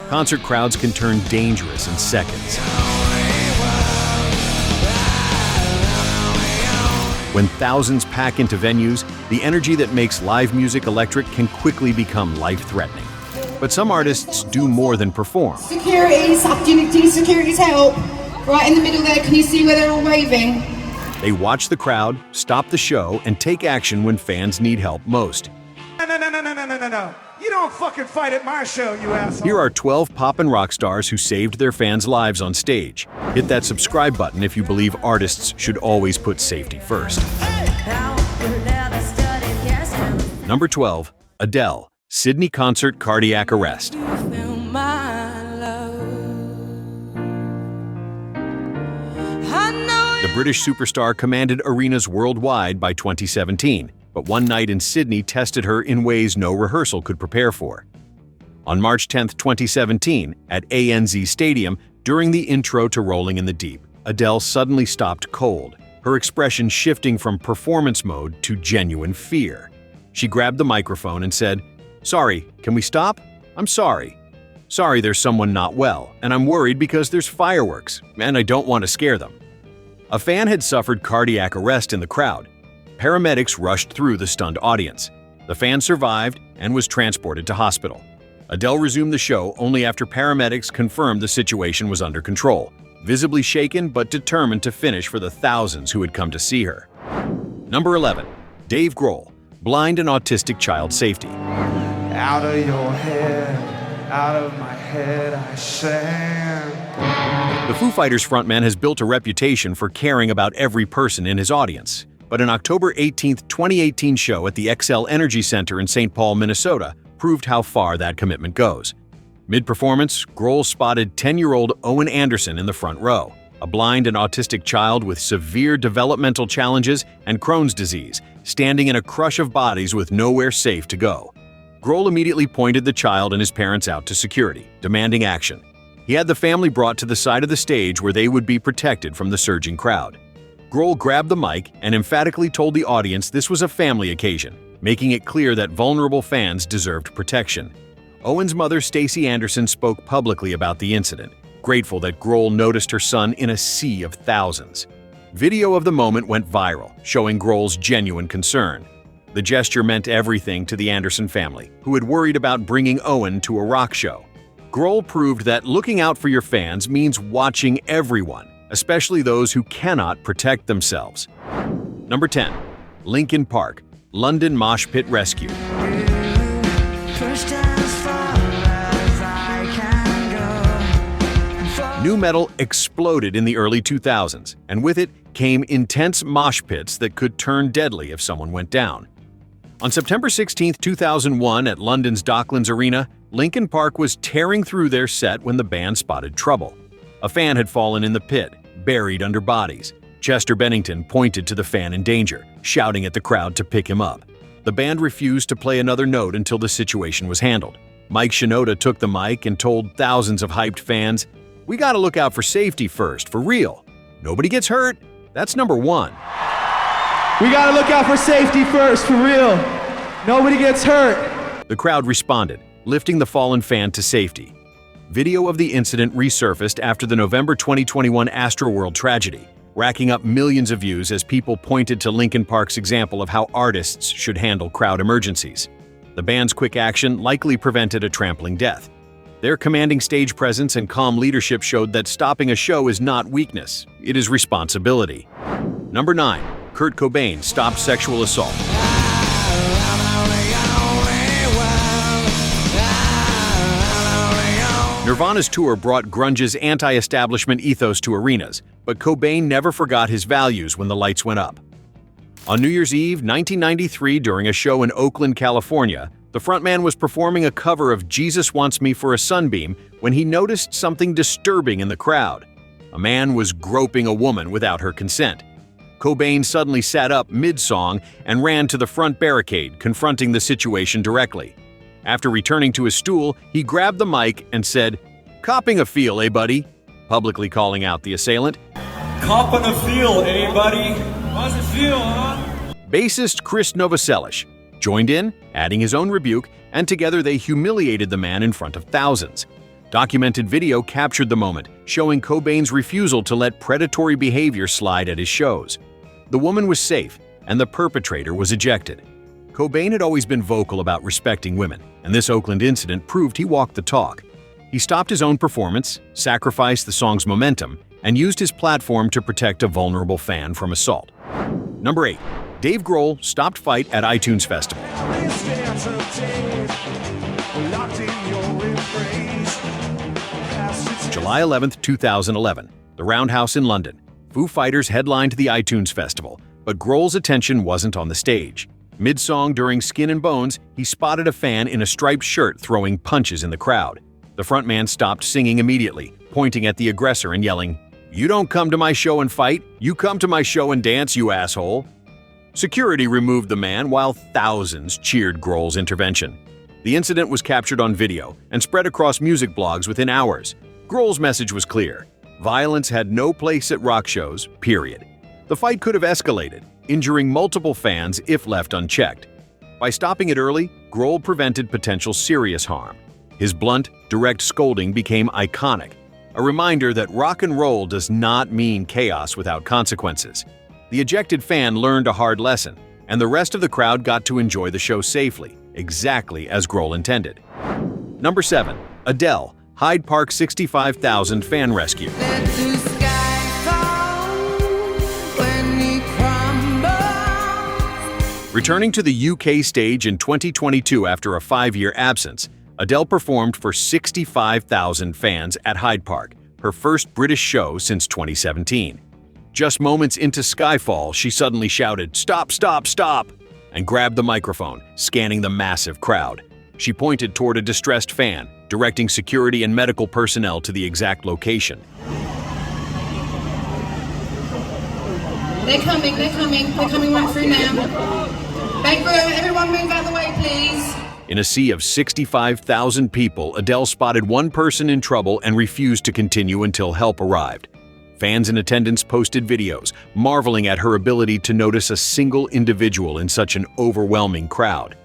Concert crowds can turn dangerous in seconds. When thousands pack into venues, the energy that makes live music electric can quickly become life-threatening. But some artists do more than perform. Security's up. Do you need security's help? Right in the middle there, can you see where they're all waving? They watch the crowd, stop the show, and take action when fans need help most. No. You don't fucking fight at my show, you asshole. Here are 12 pop and rock stars who saved their fans' lives on stage. Hit that subscribe button if you believe artists should always put safety first. Number 12. Adele. Sydney concert cardiac arrest. The British superstar commanded arenas worldwide by 2017. But one night in Sydney tested her in ways no rehearsal could prepare for. On March 10, 2017, at ANZ Stadium, during the intro to Rolling in the Deep, Adele suddenly stopped cold, her expression shifting from performance mode to genuine fear. She grabbed the microphone and said, "Sorry, can we stop? I'm sorry. Sorry there's someone not well, and I'm worried because there's fireworks, and I don't want to scare them." A fan had suffered cardiac arrest in the crowd. Paramedics rushed through the stunned audience. The fan survived and was transported to hospital. Adele resumed the show only after paramedics confirmed the situation was under control, visibly shaken but determined to finish for the thousands who had come to see her. Number 11. Dave Grohl. Blind and autistic child safety. Out of your head, out of my head I sang. The Foo Fighters frontman has built a reputation for caring about every person in his audience. But an October 18, 2018 show at the Xcel Energy Center in St. Paul, Minnesota, proved how far that commitment goes. Mid-performance, Grohl spotted 10-year-old Owen Anderson in the front row, a blind and autistic child with severe developmental challenges and Crohn's disease, standing in a crush of bodies with nowhere safe to go. Grohl immediately pointed the child and his parents out to security, demanding action. He had the family brought to the side of the stage where they would be protected from the surging crowd. Grohl grabbed the mic and emphatically told the audience this was a family occasion, making it clear that vulnerable fans deserved protection. Owen's mother, Stacey Anderson, spoke publicly about the incident, grateful that Grohl noticed her son in a sea of thousands. Video of the moment went viral, showing Grohl's genuine concern. The gesture meant everything to the Anderson family, who had worried about bringing Owen to a rock show. Grohl proved that looking out for your fans means watching everyone, especially those who cannot protect themselves. Number 10. Linkin Park. London Mosh Pit Rescue. Nu metal exploded in the early 2000s, and with it came intense mosh pits that could turn deadly if someone went down. On September 16, 2001, at London's Docklands Arena, Linkin Park was tearing through their set when the band spotted trouble. A fan had fallen in the pit, buried under bodies. Chester Bennington pointed to the fan in danger, shouting at the crowd to pick him up. The band refused to play another note until the situation was handled. Mike Shinoda took the mic and told thousands of hyped fans, "We gotta look out for safety first, for real. Nobody gets hurt. That's number one." We gotta look out for safety first, for real. Nobody gets hurt. The crowd responded, lifting the fallen fan to safety. Video of the incident resurfaced after the November 2021 Astroworld tragedy, racking up millions of views as people pointed to Linkin Park's example of how artists should handle crowd emergencies. The band's quick action likely prevented a trampling death. Their commanding stage presence and calm leadership showed that stopping a show is not weakness, it is responsibility. Number 9. Kurt Cobain stopped sexual assault. Nirvana's tour brought grunge's anti-establishment ethos to arenas, but Cobain never forgot his values when the lights went up. On New Year's Eve, 1993, during a show in Oakland, California, the frontman was performing a cover of Jesus Wants Me for a Sunbeam when he noticed something disturbing in the crowd. A man was groping a woman without her consent. Cobain suddenly sat up mid-song and ran to the front barricade, confronting the situation directly. After returning to his stool, he grabbed the mic and said, "Copping a feel, eh, buddy?" publicly calling out the assailant. Copping a feel, eh, buddy? How's it feel, huh? Bassist Chris Novoselic joined in, adding his own rebuke, and together they humiliated the man in front of thousands. Documented video captured the moment, showing Cobain's refusal to let predatory behavior slide at his shows. The woman was safe, and the perpetrator was ejected. Cobain had always been vocal about respecting women, and this Oakland incident proved he walked the talk. He stopped his own performance, sacrificed the song's momentum, and used his platform to protect a vulnerable fan from assault. Number 8. Dave Grohl stopped fight at iTunes Festival. July 11, 2011, the Roundhouse in London. Foo Fighters headlined the iTunes Festival, but Grohl's attention wasn't on the stage. Mid-song during Skin and Bones, he spotted a fan in a striped shirt throwing punches in the crowd. The frontman stopped singing immediately, pointing at the aggressor and yelling, "You don't come to my show and fight, you come to my show and dance, you asshole." Security removed the man while thousands cheered Grohl's intervention. The incident was captured on video and spread across music blogs within hours. Grohl's message was clear: violence had no place at rock shows, period. The fight could have escalated, injuring multiple fans if left unchecked. By stopping it early, Grohl prevented potential serious harm. His blunt, direct scolding became iconic, a reminder that rock and roll does not mean chaos without consequences. The ejected fan learned a hard lesson, and the rest of the crowd got to enjoy the show safely, exactly as Grohl intended. Number 7. Adele, Hyde Park 65,000 fan rescue. Returning to the UK stage in 2022 after a 5-year absence, Adele performed for 65,000 fans at Hyde Park, her first British show since 2017. Just moments into Skyfall, she suddenly shouted, "Stop, stop, stop!" and grabbed the microphone, scanning the massive crowd. She pointed toward a distressed fan, directing security and medical personnel to the exact location. They're coming right through now. Back row, everyone move out of the way, please. In a sea of 65,000 people, Adele spotted one person in trouble and refused to continue until help arrived. Fans in attendance posted videos, marveling at her ability to notice a single individual in such an overwhelming crowd.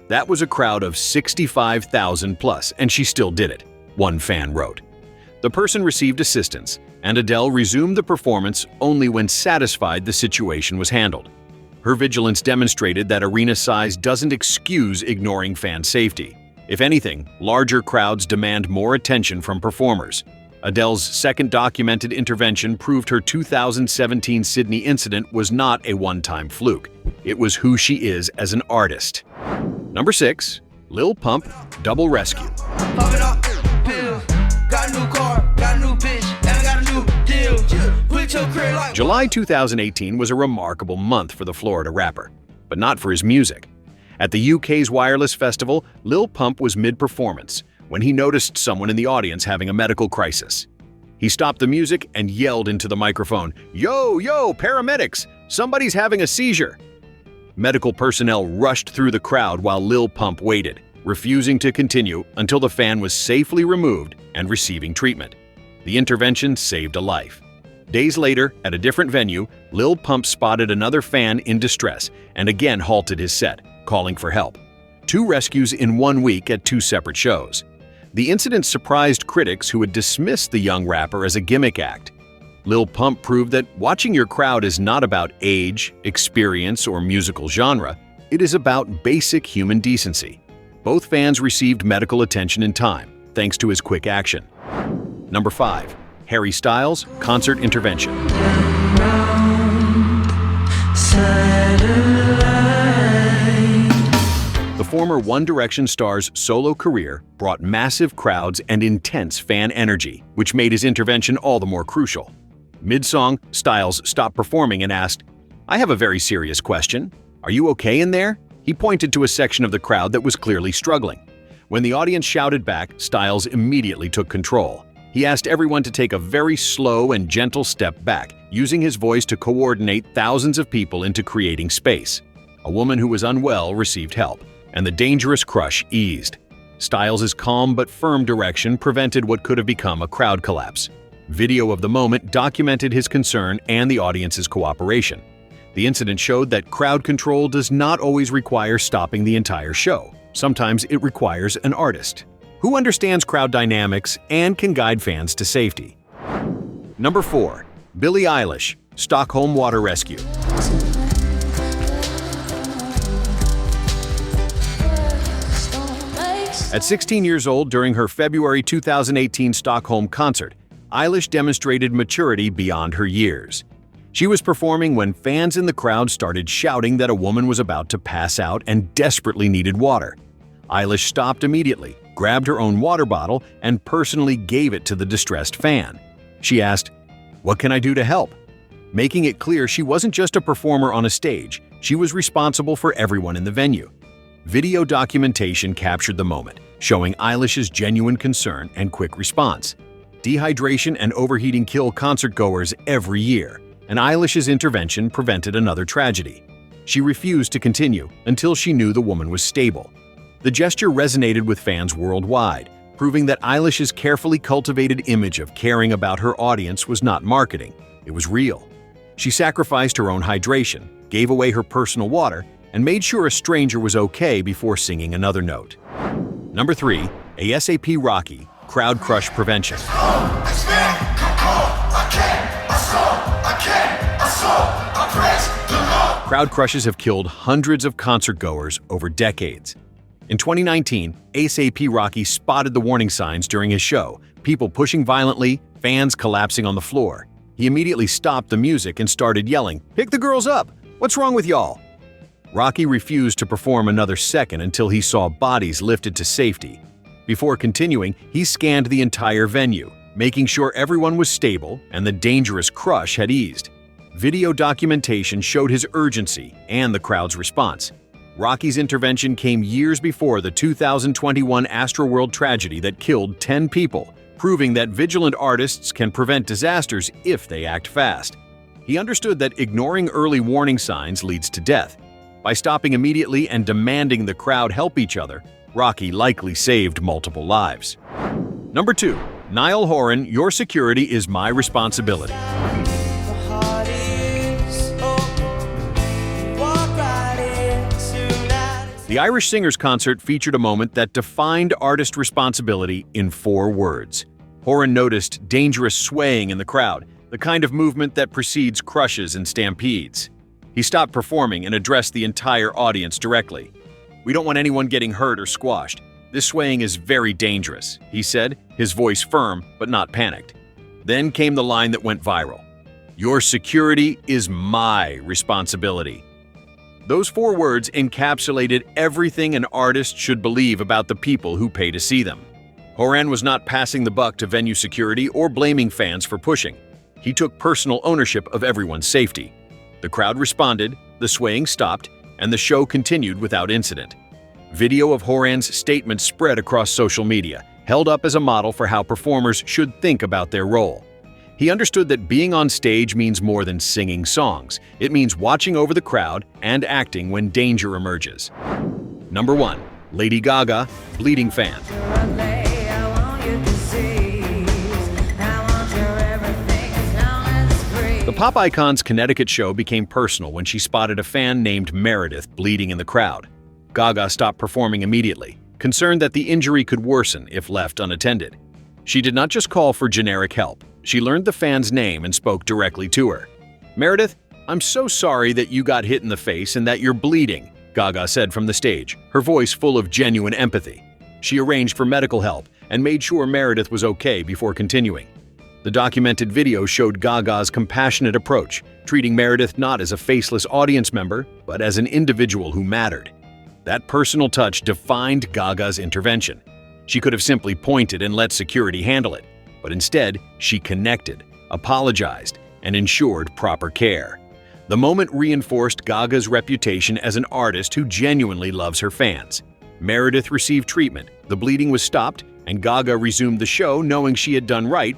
That was a crowd of 65,000 plus, and she still did it, one fan wrote. The person received assistance, and Adele resumed the performance only when satisfied the situation was handled. Her vigilance demonstrated that arena size doesn't excuse ignoring fan safety. If anything, larger crowds demand more attention from performers. Adele's second documented intervention proved her 2017 Sydney incident was not a one-time fluke. It was who she is as an artist. Number 6. Lil Pump, Double Rescue. July 2018 was a remarkable month for the Florida rapper, but not for his music. At the UK's Wireless Festival, Lil Pump was mid-performance when he noticed someone in the audience having a medical crisis. He stopped the music and yelled into the microphone, "Yo, yo, paramedics! Somebody's having a seizure!" Medical personnel rushed through the crowd while Lil Pump waited, refusing to continue until the fan was safely removed and receiving treatment. The intervention saved a life. Days later, at a different venue, Lil Pump spotted another fan in distress and again halted his set, calling for help. 2 rescues in 1 week at 2 separate shows. The incident surprised critics who had dismissed the young rapper as a gimmick act. Lil Pump proved that watching your crowd is not about age, experience, or musical genre. It is about basic human decency. Both fans received medical attention in time, thanks to his quick action. Number 5. Harry Styles, Concert Intervention. The former One Direction star's solo career brought massive crowds and intense fan energy, which made his intervention all the more crucial. Mid-song, Styles stopped performing and asked, "I have a very serious question. Are you okay in there?" He pointed to a section of the crowd that was clearly struggling. When the audience shouted back, Styles immediately took control. He asked everyone to take a very slow and gentle step back, using his voice to coordinate thousands of people into creating space. A woman who was unwell received help, and the dangerous crush eased. Styles' calm but firm direction prevented what could have become a crowd collapse. Video of the moment documented his concern and the audience's cooperation. The incident showed that crowd control does not always require stopping the entire show. Sometimes it requires an artist. Who understands crowd dynamics and can guide fans to safety? Number 4. Billie Eilish, Stockholm Water Rescue. At 16 years old during her February 2018 Stockholm concert, Eilish demonstrated maturity beyond her years. She was performing when fans in the crowd started shouting that a woman was about to pass out and desperately needed water. Eilish stopped immediately, grabbed her own water bottle, and personally gave it to the distressed fan. She asked, "What can I do to help?" Making it clear she wasn't just a performer on a stage, she was responsible for everyone in the venue. Video documentation captured the moment, showing Eilish's genuine concern and quick response. Dehydration and overheating kill concertgoers every year, and Eilish's intervention prevented another tragedy. She refused to continue until she knew the woman was stable. The gesture resonated with fans worldwide, proving that Eilish's carefully cultivated image of caring about her audience was not marketing, it was real. She sacrificed her own hydration, gave away her personal water, and made sure a stranger was okay before singing another note. Number 3. ASAP Rocky, Crowd Crush Prevention. Crowd crushes have killed hundreds of concertgoers over decades. In 2019, ASAP Rocky spotted the warning signs during his show, people pushing violently, fans collapsing on the floor. He immediately stopped the music and started yelling, "Pick the girls up! What's wrong with y'all?" Rocky refused to perform another second until he saw bodies lifted to safety. Before continuing, he scanned the entire venue, making sure everyone was stable and the dangerous crush had eased. Video documentation showed his urgency and the crowd's response. Rocky's intervention came years before the 2021 Astroworld tragedy that killed 10 people, proving that vigilant artists can prevent disasters if they act fast. He understood that ignoring early warning signs leads to death. By stopping immediately and demanding the crowd help each other, Rocky likely saved multiple lives. Number 2. Niall Horan, Your Security is My Responsibility. The Irish Singers concert featured a moment that defined artist responsibility in 4 words. Horan noticed dangerous swaying in the crowd, the kind of movement that precedes crushes and stampedes. He stopped performing and addressed the entire audience directly. "We don't want anyone getting hurt or squashed. This swaying is very dangerous," he said, his voice firm but not panicked. Then came the line that went viral. "Your security is my responsibility." Those 4 words encapsulated everything an artist should believe about the people who pay to see them. Horan was not passing the buck to venue security or blaming fans for pushing. He took personal ownership of everyone's safety. The crowd responded, the swaying stopped, and the show continued without incident. Video of Horan's statement spread across social media, held up as a model for how performers should think about their role. He understood that being on stage means more than singing songs. It means watching over the crowd and acting when danger emerges. Number 1. Lady Gaga, Bleeding Fan. The pop icon's Connecticut show became personal when she spotted a fan named Meredith bleeding in the crowd. Gaga stopped performing immediately, concerned that the injury could worsen if left unattended. She did not just call for generic help. She learned the fan's name and spoke directly to her. "Meredith, I'm so sorry that you got hit in the face and that you're bleeding," Gaga said from the stage, her voice full of genuine empathy. She arranged for medical help and made sure Meredith was okay before continuing. The documented video showed Gaga's compassionate approach, treating Meredith not as a faceless audience member, but as an individual who mattered. That personal touch defined Gaga's intervention. She could have simply pointed and let security handle it, but instead, she connected, apologized, and ensured proper care. The moment reinforced Gaga's reputation as an artist who genuinely loves her fans. Meredith received treatment, the bleeding was stopped, and Gaga resumed the show knowing she had done right by